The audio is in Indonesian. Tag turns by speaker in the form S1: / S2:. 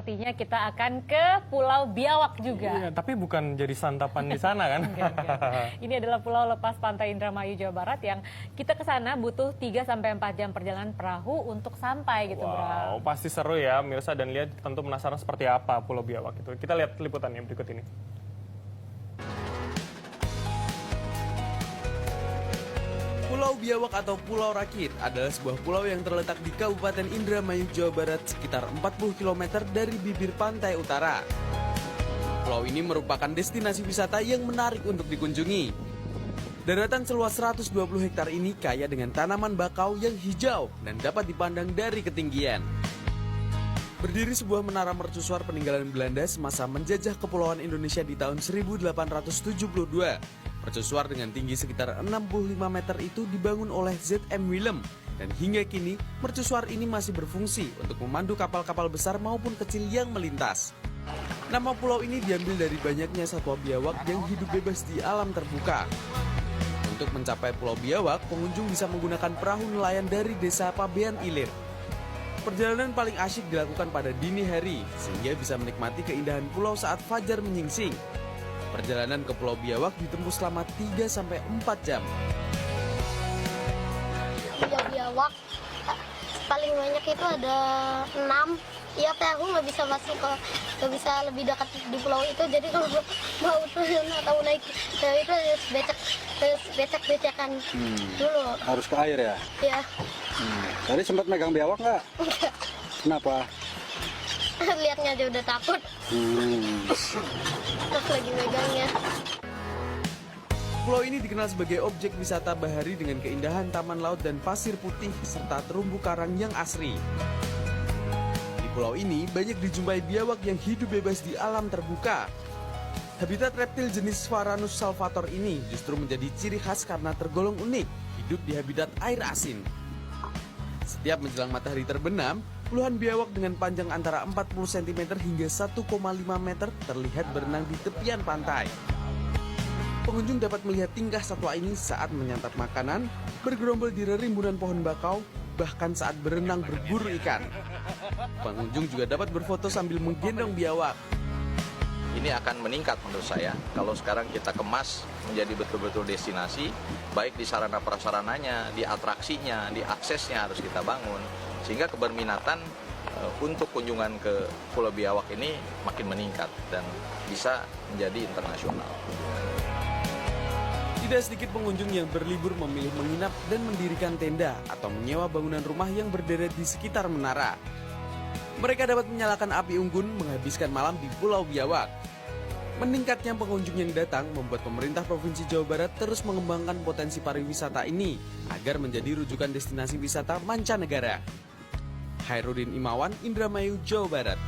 S1: sepertinya kita akan ke Pulau Biawak juga.
S2: Iya, tapi bukan jadi santapan di sana kan?
S1: Enggak. Ini adalah pulau lepas pantai Indramayu, Jawa Barat yang kita ke sana butuh 3-4 jam perjalanan perahu untuk sampai gitu, Bro.
S2: Wow, pasti seru ya Mirsa, dan lihat tentu penasaran seperti apa Pulau Biawak itu. Kita lihat liputannya berikut ini.
S3: Pulau Biawak atau Pulau Rakit adalah sebuah pulau yang terletak di Kabupaten Indramayu, Jawa Barat sekitar 40 km dari bibir pantai utara. Pulau ini merupakan destinasi wisata yang menarik untuk dikunjungi. Daratan seluas 120 hektar ini kaya dengan tanaman bakau yang hijau dan dapat dipandang dari ketinggian. Berdiri sebuah menara mercusuar peninggalan Belanda semasa menjajah kepulauan Indonesia di tahun 1872. Mercusuar dengan tinggi sekitar 65 meter itu dibangun oleh Z.M. Willem, dan hingga kini mercusuar ini masih berfungsi untuk memandu kapal-kapal besar maupun kecil yang melintas. Nama pulau ini diambil dari banyaknya satwa biawak yang hidup bebas di alam terbuka. Untuk mencapai Pulau Biawak, pengunjung bisa menggunakan perahu nelayan dari desa Pabean Ilir. Perjalanan paling asyik dilakukan pada dini hari, sehingga bisa menikmati keindahan pulau saat fajar menyingsing. Perjalanan ke Pulau Biawak ditempuh selama 3-4 jam.
S4: Pulau Biawak paling banyak itu ada 6. Ya perahu nggak bisa masuk ke, nggak bisa lebih dekat di pulau itu. Jadi kalau mau turun atau naik ke itu harus becek-becekan dulu.
S5: Harus ke air ya?
S4: Ya.
S5: Tadi sempat megang biawak nggak?
S4: Enggak.
S5: Kenapa?
S4: Lihatnya aja udah takut. Pas lagi megangnya.
S3: Pulau ini dikenal sebagai objek wisata bahari dengan keindahan taman laut dan pasir putih serta terumbu karang yang asri. Di pulau ini banyak dijumpai biawak yang hidup bebas di alam terbuka. Habitat reptil jenis Varanus salvator ini justru menjadi ciri khas karena tergolong unik, hidup di habitat air asin. Setiap menjelang matahari terbenam, puluhan biawak dengan panjang antara 40 cm hingga 1,5 meter terlihat berenang di tepian pantai. Pengunjung dapat melihat tingkah satwa ini saat menyantap makanan, bergerombol di rerimbunan pohon bakau, bahkan saat berenang berburu ikan. Pengunjung juga dapat berfoto sambil menggendong biawak.
S6: Ini akan meningkat menurut saya kalau sekarang kita kemas menjadi betul-betul destinasi, baik di sarana prasarananya, di atraksinya, di aksesnya harus kita bangun, sehingga keberminatan untuk kunjungan ke Pulau Biawak ini makin meningkat dan bisa menjadi internasional.
S3: Tidak sedikit pengunjung yang berlibur memilih menginap dan mendirikan tenda atau menyewa bangunan rumah yang berderet di sekitar menara. Mereka dapat menyalakan api unggun menghabiskan malam di Pulau Biawak. Meningkatnya pengunjung yang datang membuat pemerintah Provinsi Jawa Barat terus mengembangkan potensi pariwisata ini agar menjadi rujukan destinasi wisata mancanegara. Hairudin Imawan, Indramayu, Jawa Barat.